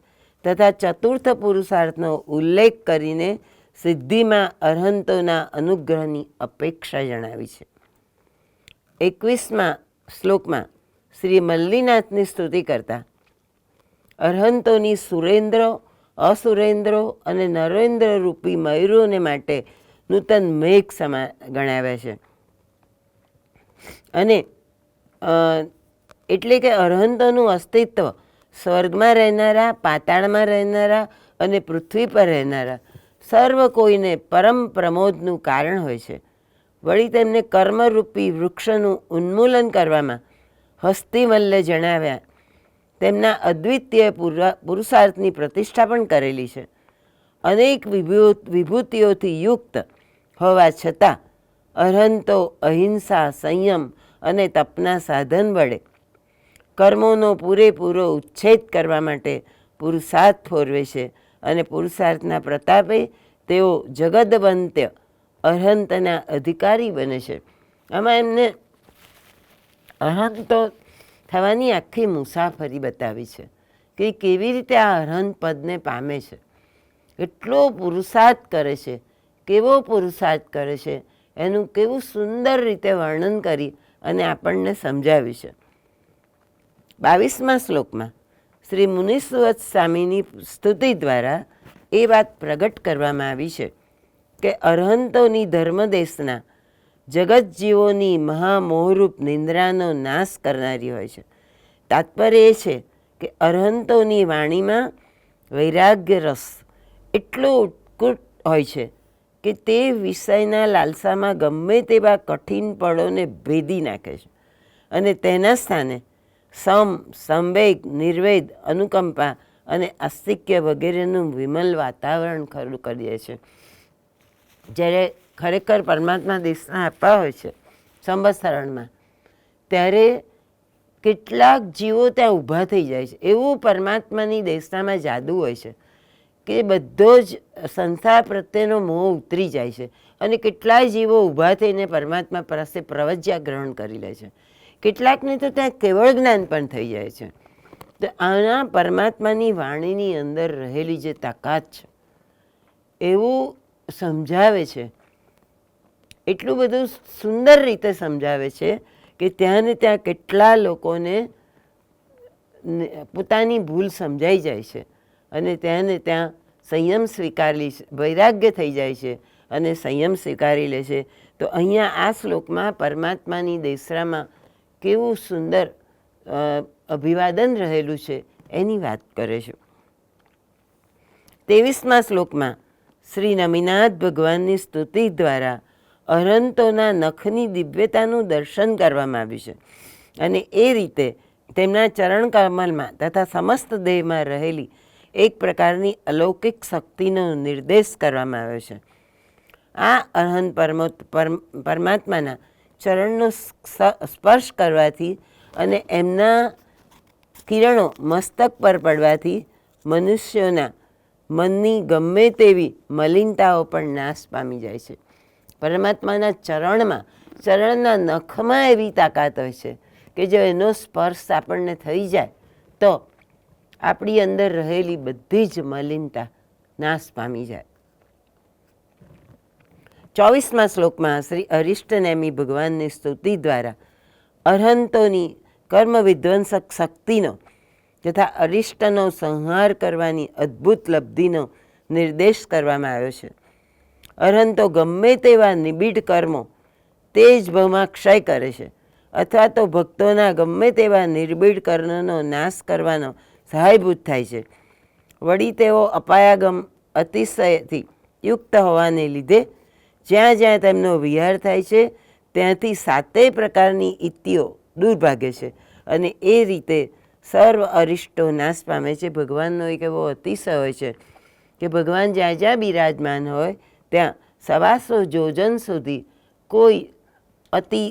તથા ચતુર્થ પુરુષાર્થનો ઉલ્લેખ કરીને સિદ્ધિમાં અરહંતોના અનુગ્રહની અપેક્ષા જણાવી છે. 21મા શ્લોકમાં શ્રી મલ્લીનાથની સ્તુતિ કરતા અરહંતોની સુરેન્દ્રો, અસુરેન્દ્રો અને નરેન્દ્ર રૂપી મયુરોને માટે નૂતન મેઘ સમા ગણાવ્યા છે. અને એટલે કે અરહંતોનું અસ્તિત્વ સ્વર્ગમાં રહેનારા, પાતાળમાં રહેનારા અને પૃથ્વી પર રહેનારા સર્વ કોઈને પરમ પ્રમોદનું કારણ હોય છે. વળી તેમને કર્મરૂપી વૃક્ષનું ઉન્મૂલન કરવામાં હસ્તિમલ્લે જણાવ્યા તેમના અદ્વિતીય પુરુષાર્થની પ્રતિષ્ઠા પણ કરેલી છે. અનેક વિભૂતિઓથી યુક્ત હોવા છતાં અરહંતો અહિંસા, સંયમ અને તપના સાધન વડે કર્મોનો પૂરેપૂરો ઉચ્છેદ કરવા માટે પુરુષાર્થ ફોરવે છે અને પુરુષાર્થના પ્રતાપે તેઓ જગદવંત્ય અરહંતના અધિકારી બને છે. આમાં એમને અરહંતો થવાની આખી મુસાફરી બતાવી છે કે કેવી રીતે આ અરહંત પદને પામે છે, કેટલો પુરુષાર્થ કરે છે, કેવો પુરુષાર્થ કરે છે, એનું કેવું સુંદર રીતે વર્ણન કરી અને આપણને સમજાવ્યું છે. 22મા શ્લોકમાં શ્રી મુનિસુવત સ્વામીની સ્તુતિ દ્વારા એ વાત પ્રગટ કરવામાં આવી છે કે અરહંતોની ધર્મદેશના જગતજીવોની મહામોહરૂપ નિંદ્રાનો નાશ કરનારી હોય છે. તાત્પર્ય એ છે કે અરહંતોની વાણીમાં વૈરાગ્ય રસ એટલો ઉત્કૃષ્ટ હોય છે કે તે વિષયના લાલસામાં ગમે તેવા કઠિન પળોને ભેદી નાખે છે અને તેના સ્થાને સંવેગ, નિર્વેદ, અનુકંપા અને આસ્તિક્ય વગેરેનું વિમલ વાતાવરણ ખરું કરીએ છે. જ્યારે ખરેખર પરમાત્મા દેશના આપવા હોય છે સંવત્સરણમાં ત્યારે કેટલાક જીવો ત્યાં ઊભા થઈ જાય છે. એવું પરમાત્માની દેશનામાં જાદુ હોય છે કે બધો જ સંસાર પ્રત્યેનો મોહ ઉતરી જાય છે અને કેટલાય જીવો ઊભા થઈને પરમાત્મા પાસે પ્રવજ્યા ગ્રહણ કરી લે છે. કેટલાકને તો ત્યાં કેવળ જ્ઞાન પણ થઈ જાય છે. તો આના પરમાત્માની વાણીની અંદર રહેલી જે તાકાત છે એવું સમજાવે છે, એટલું બધું સુંદર રીતે સમજાવે છે કે ત્યાં ને ત્યાં કેટલા લોકોને પોતાની ભૂલ સમજાઈ જાય છે અને ત્યાં ને ત્યાં સંયમ સ્વીકારી વૈરાગ્ય થઈ જાય છે અને સંયમ સ્વીકારી લે છે. તો અહીંયા આ શ્લોકમાં પરમાત્માની દેશરામાં કેવું સુંદર અભિવાદન રહેલું છે એની વાત કરે છે. 23મા શ્લોકમાં શ્રી નમિનાથ ભગવાનની સ્તુતિ દ્વારા અરહંતોના નખની દિવ્યતાનું દર્શન કરવામાં આવ્યું છે અને એ રીતે તેમના ચરણ કમલમાં તથા સમસ્ત દેહમાં રહેલી એક પ્રકારની અલૌકિક શક્તિનો નિર્દેશ કરવામાં આવ્યો છે. આ અરહંત પરમાત્માના ચરણનો સ્પર્શ કરવાથી અને એમના કિરણો મસ્તક પર પડવાથી મનુષ્યોના મનની ગમે તેવી મલિનતાઓ પણ નાશ પામી જાય છે. પરમાત્માના ચરણના નખમાં એવી તાકાત હોય છે કે જો એનો સ્પર્શ આપણને થઈ જાય તો આપણી અંદર રહેલી બધી જ મલિનતા નાશ પામી જાય. 24મા શ્લોકમાં શ્રી અરિષ્ટનેમી ભગવાનની સ્તુતિ દ્વારા અરહંતોની કર્મ વિધ્વંસક શક્તિનો તથા અરિષ્ટનો સંહાર કરવાની અદ્ભુત લબ્ધિનો નિર્દેશ કરવામાં આવ્યો છે. અરહંતો ગમે તેવા નિબિડ કર્મો તે જ ભાવમાં ક્ષય કરે છે અથવા તો ભક્તોના ગમે તેવા નિર્બીડ કર્મનો નાશ કરવાનો સહાયભૂત થાય છે. વળી તેઓ અપાયાગમ અતિશયથી યુક્ત હોવાને લીધે જ્યાં જ્યાં તેમનો વિહાર થાય છે ત્યાંથી 7 પ્રકારની ઇત્તિઓ દૂર ભાગે છે અને એ રીતે સર્વ અરિષ્ટો નાશ પામે છે. ભગવાનનો એક એવો અતિશય હોય છે કે ભગવાન જ્યાં જ્યાં બિરાજમાન હોય ત્યાં 125 યોજન સુધી કોઈ અતિ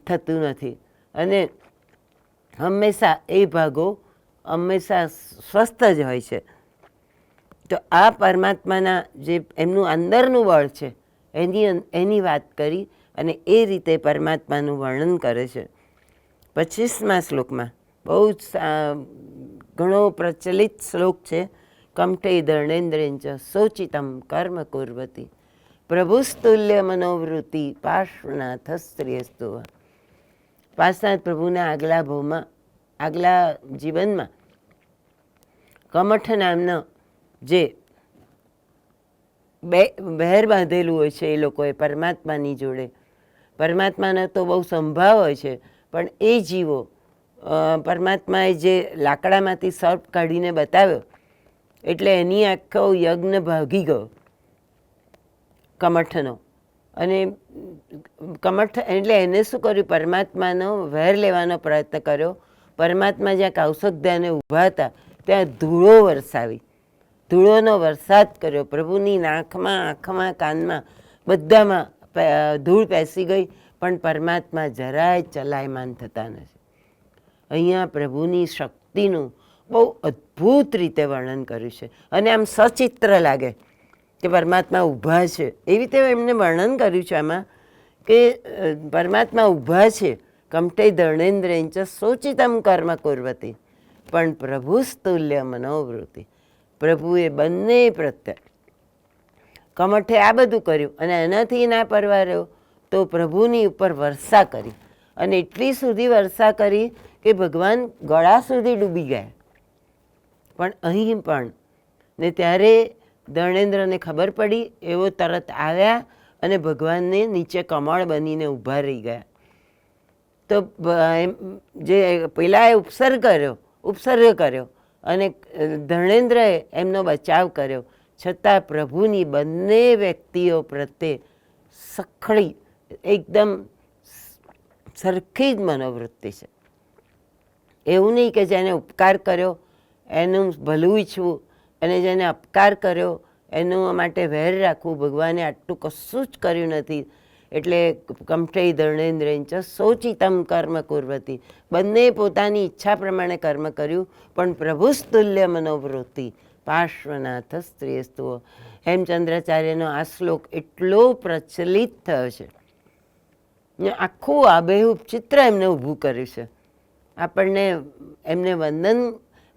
થતું નથી અને હંમેશા એ ભાગો હંમેશા સ્વસ્થ જ હોય છે. તો આ પરમાત્માના જે એમનું અંદરનું બળ છે એની વાત કરી અને એ રીતે પરમાત્માનું વર્ણન કરે છે. 25મા શ્લોકમાં બહુ જ ઘણો પ્રચલિત શ્લોક છે. કમઠે ધર્ણેન્દ્રેન્ચ શોચિતમ કર્મ કુર્વતી પ્રભુસ્તુલ્ય મનોવૃત્તિ પાર્શ્વનાથસ્ત્રીયસ્તુ. પાર્શ્વનાથ પ્રભુના આગલા ભાવમાં આગલા જીવનમાં કમઠ નામનો જે બહેર બાંધેલું હોય છે એ લોકોએ પરમાત્માની જોડે, પરમાત્માનો તો બહુ સંભાવ હોય છે પણ એ જીવો પરમાત્માએ જે લાકડામાંથી સર્પ કાઢીને બતાવ્યો એટલે એની આખો યજ્ઞ ભાગી ગયો કમઠનો. અને કમઠ એટલે એને શું કર્યું, પરમાત્માનો વહેર લેવાનો પ્રયત્ન કર્યો. પરમાત્મા જ્યાં કૌશક ધ્યાને ઊભા હતા ત્યાં ધૂળો વરસાવી, ધૂળોનો વરસાદ કર્યો. પ્રભુની નાકમાં, આંખમાં, કાનમાં બધામાં ધૂળ પેસી ગઈ પણ પરમાત્મા જરાય ચલાયમાન થતા નથી. અહીંયા પ્રભુની શક્તિનું બહુ અદ્ભુત રીતે વર્ણન કર્યું છે અને આમ સચિત્ર લાગે કે પરમાત્મા ઊભા છે એવી રીતે એમને વર્ણન કર્યું છે આમાં કે પરમાત્મા ઊભા છે. કમઠે ધર્ણેન્દ્રેન્ચ શોચિતમ કર્મ કુર્વતી પણ પ્રભુસ્તુલ્ય મનોવૃત્તિ. પ્રભુએ બંને પ્રત્યે કમઠે આ બધું કર્યું અને એનાથી ના પરવાર્યો તો પ્રભુની ઉપર વર્ષા કરી અને એટલી સુધી વર્ષા કરી કે ભગવાન ગળા સુધી ડૂબી ગયા. પણ અહીં પણ ને ત્યારે ધર્ણેન્દ્રને ખબર પડી, એવો તરત આવ્યા અને ભગવાનને નીચે કમળ બનીને ઊભા રહી ગયા. તો જે પેલાએ ઉપસર્ગ કર્યો અને ધર્ણેન્દ્રએ એમનો બચાવ કર્યો, છતાં પ્રભુની બંને વ્યક્તિઓ પ્રત્યે સખડી એકદમ સરખી જ મનોવૃત્તિ છે. એવું નહીં કે જેને ઉપકાર કર્યો એનું ભલું ઈચ્છવું અને જેને અપકાર કર્યો એનું માટે વહેર રાખવું. ભગવાને આટલું કશું જ કર્યું નથી એટલે કમઠે ધર્ણેન્દ્રેન્ચ શોચિતમ કર્મ કુર્વતી. બંને પોતાની ઈચ્છા પ્રમાણે કર્મ કર્યું પણ પ્રભુસ્તુલ્ય મનોવૃત્તિ પાર્શ્વનાથ સ્ત્રીસ્તુઓ. હેમચંદ્રાચાર્યનો આ શ્લોક એટલો પ્રચલિત થયો છે, આખું આબેહૂબ ચિત્ર એમને ઊભું કર્યું છે. આપણને એમને વંદન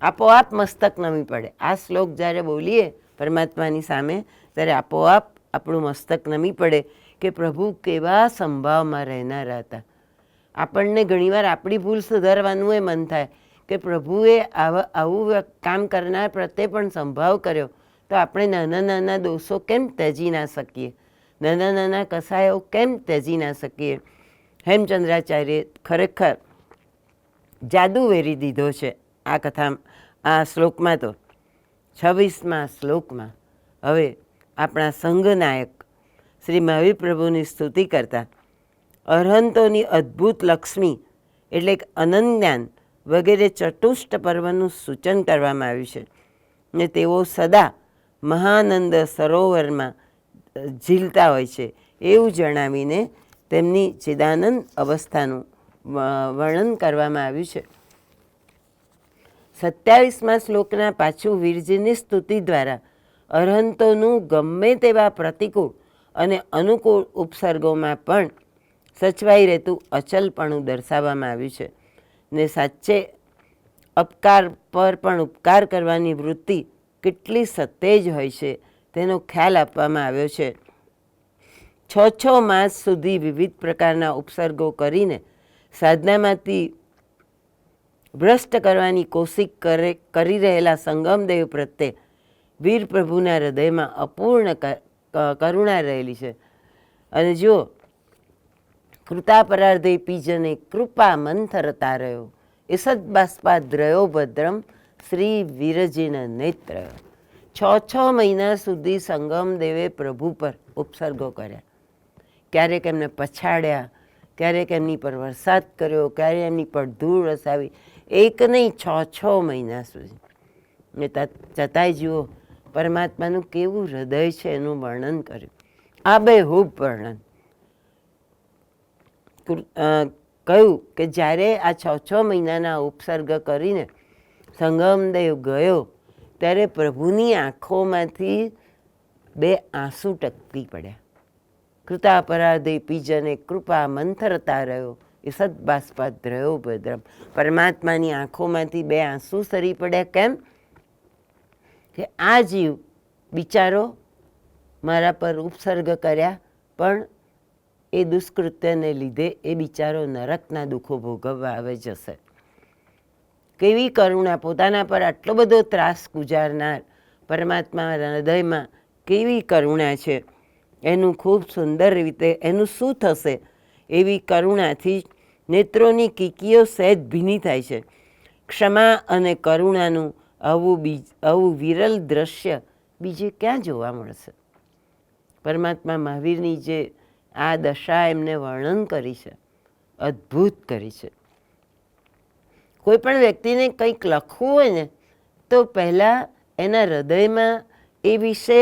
આપોઆપ મસ્તક નમી પડે. આ શ્લોક જ્યારે બોલીએ પરમાત્માની સામે ત્યારે આપોઆપ આપણું મસ્તક નમી પડે કે પ્રભુ કેવા સંભાવમાં રહેનારા હતા. આપણને ઘણીવાર આપણી ભૂલ સુધારવાનું એ મન થાય કે પ્રભુએ આવું કામ કરનાર પ્રત્યે પણ સંભાવ કર્યો, તો આપણે નાના નાના દોષો કેમ ત્યજી ના શકીએ, નાના નાના કસાયો કેમ ત્યજી ના શકીએ. હેમચંદ્રાચાર્ય ખરેખર જાદુ વેરી દીધો છે આ કથા, આ શ્લોકમાં. તો 26મા શ્લોકમાં હવે આપણા સંઘનાયક શ્રી મહાવીર પ્રભુની સ્તુતિ કરતા અરહંતોની અદ્ભુત લક્ષ્મી એટલે કે અનંત જ્ઞાન વગેરે ચતુષ્ટ પર્વનું સૂચન કરવામાં આવ્યું છે. ને તેઓ સદા મહાનંદ સરોવરમાં ઝીલતા હોય છે એવું જણાવીને તેમની ચિદાનંદ અવસ્થાનું વર્ણન કરવામાં આવ્યું છે. 27મા શ્લોકના પાછું વીરજીની સ્તુતિ દ્વારા અરહંતોનું ગમે તેવા પ્રતિકૂળ અને અનુકૂળ ઉપસર્ગોમાં પણ સચવાઈ રહેતું અચલપણું દર્શાવવામાં આવ્યું છે. ને સાચે અપકાર પર પણ ઉપકાર કરવાની વૃત્તિ કેટલી સતેજ હોય છે તેનો ખ્યાલ આપવામાં આવ્યો છે. 6 માસ સુધી વિવિધ પ્રકારના ઉપસર્ગો કરીને સાધનામાંથી ભ્રષ્ટ કરવાની કોશિશ કરી રહેલા સંગમદેવ પ્રત્યે વીર પ્રભુના હૃદયમાં અપૂર્ણ કરુણા રહેલી છે. અને જો કૃતાપરાર્ધે પીજને કૃપા મંથરતા રહ્યો એ સદબાષ્પાદ્રયો ભદ્રમ શ્રી વિરજીન નેત્ર. 6 મહિના સુધી સંગમદેવે પ્રભુ પર ઉપસર્ગો કર્યા. ક્યારેક એમને પછાડ્યા, ક્યારેક એમની પર વરસાદ કર્યો, ક્યારેક એમની પર ધૂળ વસાવી, એક નહીં 6 મહિના સુધી. ને છતાંય જુઓ પરમાત્માનું કેવું હૃદય છે એનું વર્ણન કર્યું, આબેહૂબ વર્ણન. કહ્યું કે જ્યારે આ 6 મહિનાના ઉપસર્ગ કરીને સંગમદેવ ગયો ત્યારે પ્રભુની આંખોમાંથી 2 આંસુ ટપકી પડ્યા. કૃતાપરાધે પીજને કૃપા મંથરતા રહ્યો એ સદબાષ્પાદ્રયો ભદ્રમ. પરમાત્માની આંખોમાંથી 2 આંસુ સરી પડ્યા. કેમ કે આ જીવ બિચારો મારા પર ઉપસર્ગ કર્યા પણ એ દુષ્કૃત્યને લીધે એ બિચારો નરકના દુઃખો ભોગવવા આવે જશે. કેવી કરુણા, પોતાના પર આટલો બધો ત્રાસ ગુજારનાર પરમાત્મા હૃદયમાં કેવી કરુણા છે એનું ખૂબ સુંદર રીતે એનું શું થશે એવી કરુણાથી નેત્રોની કીકીઓ સહેજ ભીની થાય છે. ક્ષમા અને કરુણાનું આવું વિરલ દ્રશ્ય બીજે ક્યાં જોવા મળશે. પરમાત્મા મહાવીરની જે આ દશા એમને વર્ણન કરી છે, અદ્ભુત કરી છે. કોઈ પણ વ્યક્તિને કંઈક લખવું હોય ને તો પહેલાં એના હૃદયમાં એ વિશે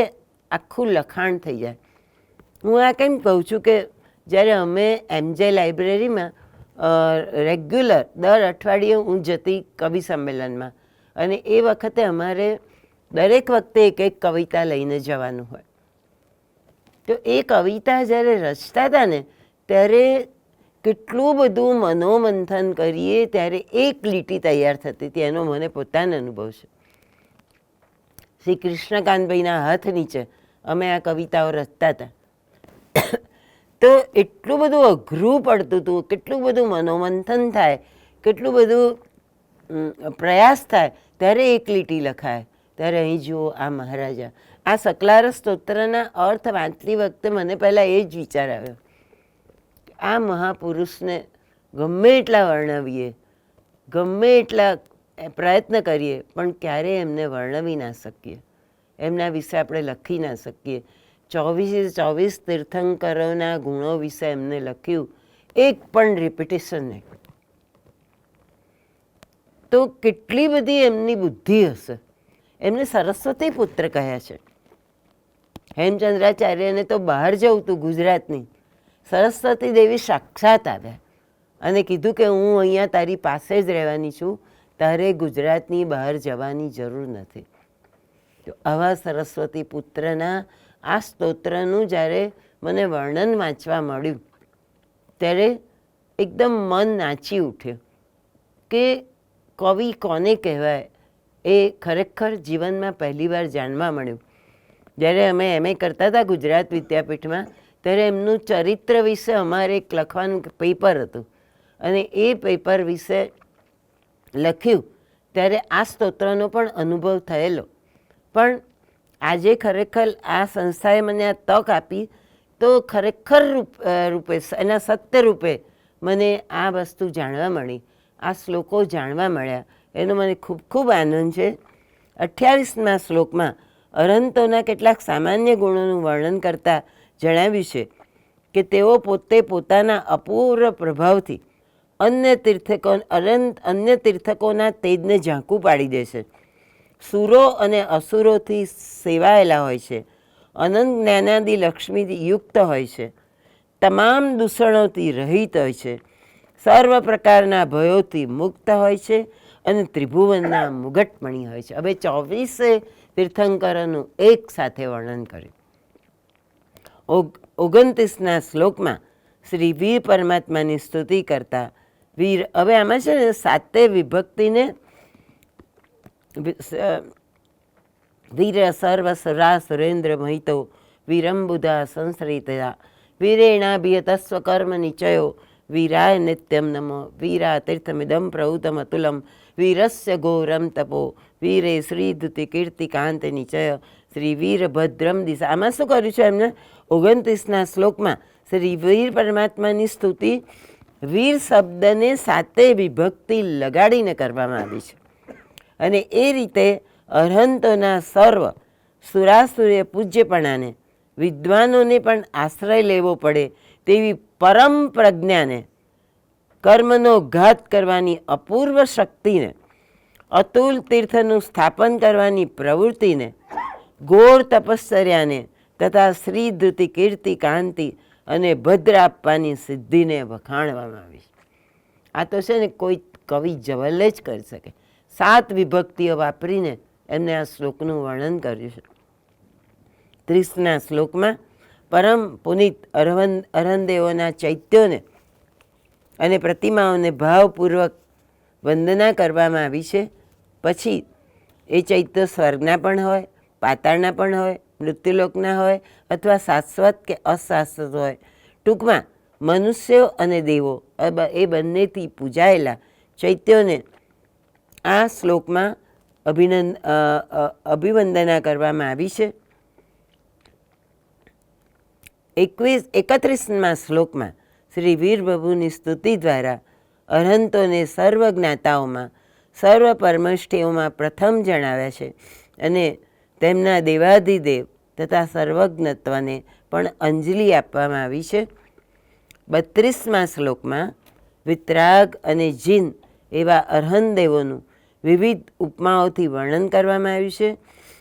આખું લખાણ થઈ જાય. હું આ કેમ કહું છું કે જ્યારે અમે MJ લાઇબ્રેરીમાં રેગ્યુલર દર અઠવાડિયે હું જતી કવિ સંમેલનમાં, અને એ વખતે અમારે દરેક વખતે એક કવિતા લઈને જવાનું હોય. તો એ કવિતા જ્યારે રચતા હતા ને ત્યારે કેટલું બધું મનોમંથન કરીએ ત્યારે એક લીટી તૈયાર થતી હતી. એનો મને પોતાનો અનુભવ છે. શ્રી કૃષ્ણકાંતભાઈના હાથ નીચે અમે આ કવિતાઓ રચતા હતા. તો એટલું બધું અઘરું પડતું હતું, કેટલું બધું મનોમંથન થાય, કેટલું બધું પ્રયાસ થાય ત્યારે એક લીટી લખાય. ત્યારે અહીં જુઓ આ મહારાજા, આ સકલાર સ્તોત્રના અર્થ વાંચતી વખતે મને પહેલાં એ જ વિચાર આવ્યો, આ મહાપુરુષને ગમે એટલા વર્ણવીએ, ગમે એટલા પ્રયત્ન કરીએ પણ ક્યારેય એમને વર્ણવી ના શકીએ, એમના વિશે આપણે લખી ના શકીએ. 24 તીર્થંકરોના ગુણો વિશે એમને લખ્યું, એક પણ રિપિટેશન નહીં. તો કેટલી બધી એમની બુદ્ધિ હશે. એમને સરસ્વતી પુત્ર કહ્યા છે. હેમચંદ્રાચાર્યને તો બહાર જવું હતું ગુજરાતની, સરસ્વતી દેવી સાક્ષાત આવ્યા અને કીધું કે હું અહીંયા તારી પાસે જ રહેવાની છું, તારે ગુજરાતની બહાર જવાની જરૂર નથી. તો આવા સરસ્વતી પુત્રના આ સ્તોત્રનું જ્યારે મને વર્ણન વાંચવા મળ્યું ત્યારે એકદમ મન નાચી ઉઠ્યું કે કવિ કોને કહેવાય એ ખરેખર જીવનમાં પહેલીવાર જાણવા મળ્યું. જ્યારે અમે MA કરતા હતા ગુજરાત વિદ્યાપીઠમાં, ત્યારે એમનું ચરિત્ર વિશે અમારે એક લખવાનું પેપર હતું અને એ પેપર વિશે લખ્યું ત્યારે આ સ્તોત્રનો પણ અનુભવ થયેલો. પણ આજે ખરેખર આ સંસ્થાએ મને આ તક આપી તો ખરેખર રૂપે એના સત્ય રૂપે મને આ વસ્તુ જાણવા મળી, આ શ્લોકો જાણવા મળ્યા, એનો મને ખૂબ ખૂબ આનંદ છે. 28મા શ્લોકમાં અરહંતોના કેટલાક સામાન્ય ગુણોનું વર્ણન કરતાં જણાવ્યું છે કે તેઓ પોતે પોતાના અપૂર્વ પ્રભાવથી અન્ય તીર્થકોના તેજને ઝાંખું પાડી દે છે. સુરો અને અસુરોથી સેવાયેલા હોય છે, અનંત જ્ઞાનાદિ લક્ષ્મીથી યુક્ત હોય છે, તમામ દૂષણોથી રહિત હોય છે, સર્વ પ્રકારના ભયોથી મુક્ત હોય છે અને ત્રિભુવનના મુગટમણી હોય છે. હવે 24 તીર્થંકરોનું એક સાથે વર્ણન કર્યું. 29ના શ્લોકમાં શ્રી વીર પરમાત્માની સ્તુતિ કરતા વીર, હવે આમાં છે ને 7 વિભક્તિને વીર સર્વ સુરા સુરેન્દ્ર મહિતો વીરંબુધા સંશ્રિતા વીરેણાભિયતસ્વ કર્મ નિચયો વીરાય નિત્યમ નમો વીરા તીર્થમિદમ પ્રભુતમ અતુલમ વીરસ્ય ઘોરમ તપો વીરે શ્રીધુતિ કીર્તિ કાંત નિચય શ્રી વીરભદ્રમ દિશા. આમાં શું કર્યું છે એમને? 29ના શ્લોકમાં શ્રી વીર પરમાત્માની સ્તુતિ વીર શબ્દને 7 વિભક્તિ લગાડીને કરવામાં આવી છે અને એ રીતે અરહંતોના સર્વ સુરાસુર્ય પૂજ્યપણાને, વિદ્વાનોને પણ આશ્રય લેવો પડે તેવી પરમ પ્રજ્ઞાને, કર્મનો ઘાત કરવાની અપૂર્વ શક્તિને, અતુલ તીર્થનું સ્થાપન કરવાની પ્રવૃત્તિને, ઘોર તપશ્ચર્યાને તથા શ્રીધૃતિ કીર્તિ કાંતિ અને ભદ્ર આપવાની સિદ્ધિને વખાણવામાં આવી. આ તો છે ને કોઈ કવિ જવલ્લે જ કરી શકે. 7 વિભક્તિઓ વાપરીને એમને આ શ્લોકનું વર્ણન કર્યું છે. 30ના શ્લોકમાં પરમ પુનિત અરહંદેવોના ચૈત્યોને અને પ્રતિમાઓને ભાવપૂર્વક વંદના કરવામાં આવી છે. પછી એ ચૈત્ય સ્વર્ગના પણ હોય, પાતાળના પણ હોય, મૃત્યુલોકના હોય અથવા શાશ્વત કે અશાશ્વત હોય. ટૂંકમાં મનુષ્યો અને દેવો એ બંનેથી પૂજાયેલા ચૈત્યોને આ શ્લોકમાં અભિવંદના કરવામાં આવી છે. 31મા શ્લોકમાં શ્રી વીરપ્રભુની સ્તુતિ દ્વારા અરહંતોને સર્વ જ્ઞાતાઓમાં, સર્વ પરમષ્ઠીઓમાં પ્રથમ જણાવ્યા છે અને તેમના દેવાધિદેવ તથા સર્વજ્ઞત્વને પણ અંજલિ આપવામાં આવી છે. 32મા શ્લોકમાં વિતરાગ અને જીન એવા અરહંદેવોનું વિવિધ ઉપમાઓથી વર્ણન કરવામાં આવ્યું છે.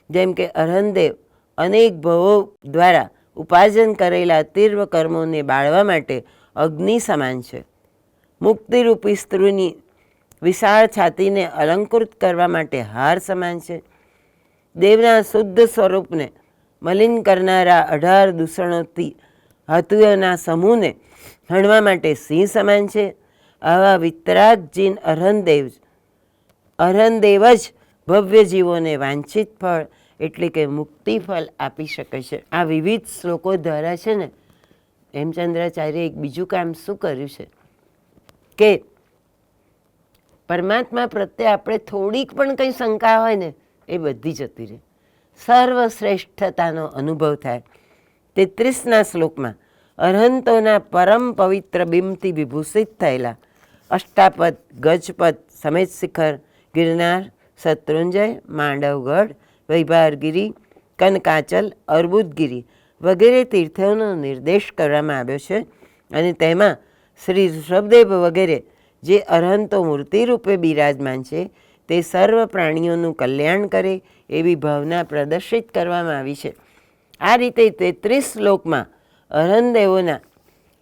જેમ કે અરહંદેવ અનેક ભવો દ્વારા ઉપાર્જન કરેલા તીર્વ કર્મોને બાળવા માટે અગ્નિ સમાન છે. મુક્તિરૂપી સ્ત્રીની વિશાળ છાતીને અલંકૃત કરવા માટે હાર સમાન છે. દેવના શુદ્ધ સ્વરૂપને મલિન કરનારા 18 દૂષણોથી હાથીઓના સમૂહને હણવા માટે સિંહ સમાન છે. આવા વિતરાગ જીન અરહંદેવ જ ભવ્ય જીવોને વાંછિત ફળ એટલે કે મુક્તિ ફળ આપી શકે છે. આ વિવિધ શ્લોકો દ્વારા છે ને હેમચંદ્રાચાર્ય એક બીજું કામ શું કર્યું છે કે પરમાત્મા પ્રત્યે આપણે થોડીક પણ કંઈ શંકા હોય ને એ બધી જતી રહે, સર્વશ્રેષ્ઠતાનો અનુભવ થાય. 33ના શ્લોકમાં અરહંતોના પરમ પવિત્ર બિંબથી વિભૂષિત થયેલા અષ્ટાપદ, ગજપદ, સમેત શિખર, ગિરનાર, શત્રુંજય, માંડવગઢ, વૈભારગીરી, કનકાચલ, અર્બુદગીરી વગેરે તીર્થોનો નિર્દેશ કરવામાં આવ્યો છે અને તેમાં શ્રી ઋષભદેવ વગેરે જે અરહંતો મૂર્તિરૂપે બિરાજમાન છે તે સર્વ પ્રાણીઓનું કલ્યાણ કરે એવી ભાવના પ્રદર્શિત કરવામાં આવી છે. આ રીતે 33 શ્લોકમાં અરહંદેવોના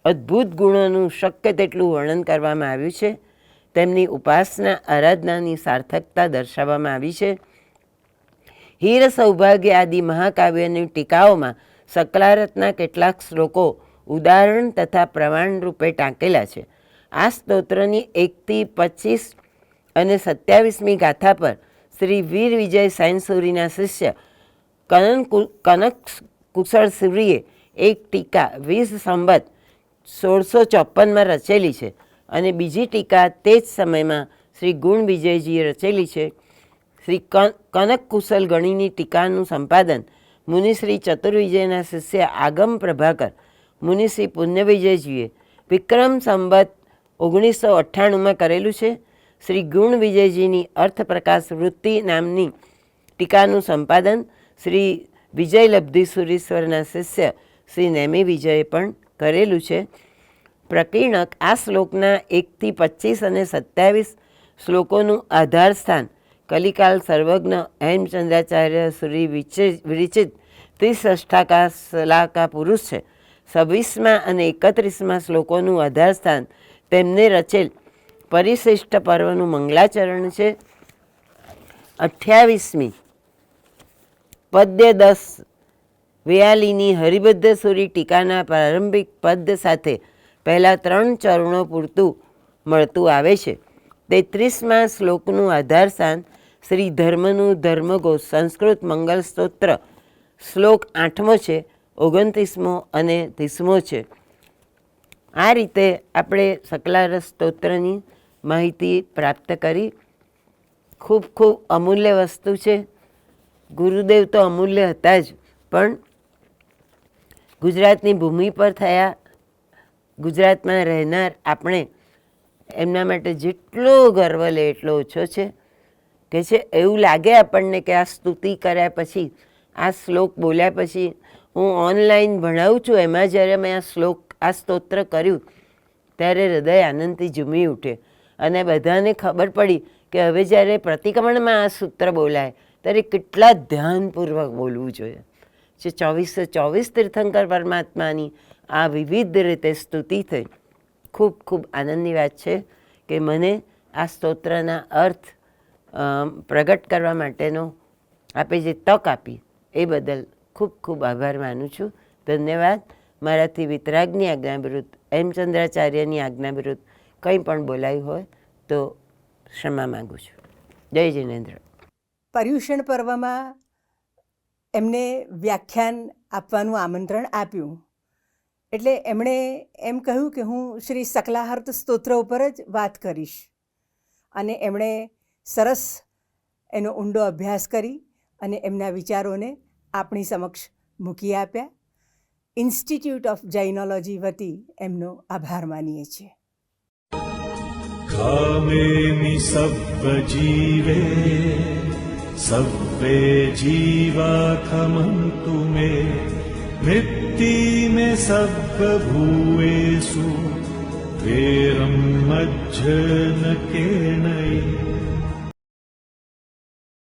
અદ્ભુત ગુણોનું શક્ય તેટલું વર્ણન કરવામાં આવ્યું છે. તેમની ઉપાસના આરાધનાની સાર્થકતા દર્શાવવામાં આવી છે. હીર સૌભાગ્ય આદિ મહાકાવ્યની ટીકાઓમાં સકલારથના કેટલાક શ્લોકો ઉદાહરણ તથા પ્રમાણ રૂપે ટાંકેલા છે. આ સ્તોત્રની 1 થી 25 અને 27મી ગાથા પર શ્રી વીર વિજય સાયન્સુરીના શિષ્ય કનક કુશળ સુરીએ એક ટીકા 20 સંવત 1654માં રચેલી છે અને બીજી ટીકા તે જ સમયમાં શ્રી ગુણ વિજયજીએ રચેલી છે. શ્રી કનક કુશલ ગણીની ટીકાનું સંપાદન મુનિશ્રી ચતુર્વિજયના શિષ્ય આગમ પ્રભાકર મુનિશ્રી પુણ્યવિજયજીએ વિક્રમ સંવત 1998માં કરેલું છે. શ્રી ગુણ વિજયજીની અર્થપ્રકાશ વૃત્તિ નામની ટીકાનું સંપાદન શ્રી વિજય લબ્ધિ સુરેશ્વરના શિષ્ય શ્રી નેમી વિજયે પણ કરેલું છે. પ્રકીર્ણક આ શ્લોકના 1 થી 25 અને 27 શ્લોકોનું આધાર સ્થાન કલિકાલ સર્વજ્ઞ હેમચંદ્રાચાર્ય શ્રી વિરચિત 30 અષ્ટાકા શલાકા પુરુષ છે. 26મા અને 31મા શ્લોકોનું આધાર સ્થાન તેમને રચેલ પરિશિષ્ટ પર્વનું મંગલાચરણ છે. 28મી પદ્ય 10 વેયાલીની હરિબદ્ધ સુરી ટીકાના પ્રારંભિક પદ સાથે પહેલાં 3 ચરણો પૂરતું મળતું આવે છે. 33મા શ્લોકનું આધાર સ્થાન શ્રી ધર્મનું ધર્મઘોષ સંસ્કૃત મંગલ સ્તોત્ર શ્લોક 8મો છે, 29મો અને 30મો છે. આ રીતે આપણે સકલારસ સ્તોત્રની માહિતી પ્રાપ્ત કરી. ખૂબ ખૂબ અમૂલ્ય વસ્તુ છે. ગુરુદેવ તો અમૂલ્ય હતા જ, પણ ગુજરાતની ભૂમિ પર થયા, ગુજરાતમાં રહેનાર આપણે એમના માટે જેટલો ગર્વ લે એટલો ઓછો છે. કે છે એવું લાગે આપણને કે આ સ્તુતિ કર્યા પછી, આ શ્લોક બોલ્યા પછી, હું ઓનલાઈન ભણાવું છું એમાં જ્યારે મેં આ સ્તોત્ર કર્યું ત્યારે હૃદય આનંદથી ઝૂમી ઉઠે અને બધાને ખબર પડી કે હવે જ્યારે પ્રતિક્રમણમાં આ સૂત્ર બોલાય ત્યારે કેટલા ધ્યાનપૂર્વક બોલવું જોઈએ. જે 24 તીર્થંકર પરમાત્માની આ વિવિધ રીતે સ્તુતિ થઈ. ખૂબ ખૂબ આનંદની વાત છે કે મને આ સ્તોત્રના અર્થ પ્રગટ કરવા માટેનો આપે જે તક આપી એ બદલ ખૂબ ખૂબ આભાર માનું છું. ધન્યવાદ. મારાથી વિતરાગની આજ્ઞા વિરુદ્ધ, હેમચંદ્રાચાર્યની આજ્ઞા વિરુદ્ધ કંઈ પણ બોલાયું હોય તો ક્ષમા માગું છું. જય જિનેન્દ્ર. પર્યુષણ પર્વમાં એમને વ્યાખ્યાન આપવાનું આમંત્રણ આપ્યું એટલે એમણે એમ કહ્યું કે હું શ્રી સકલાહર્ત સ્તોત્ર ઉપર જ વાત કરીશ. અને એમણે સરસ એનો ઊંડો અભ્યાસ કરી અને એમના વિચારોને આપણી સમક્ષ મૂકી આપ્યા. ઇન્સ્ટિટ્યૂટ ઓફ જૈનોલોજી વતી એમનો આભાર માનીએ છીએ. कामेमि सब्बजीवे सब्बे जीवा खमन्तु मे वृत्ति में सब्बभूतेषु वेरं मज्जन केणै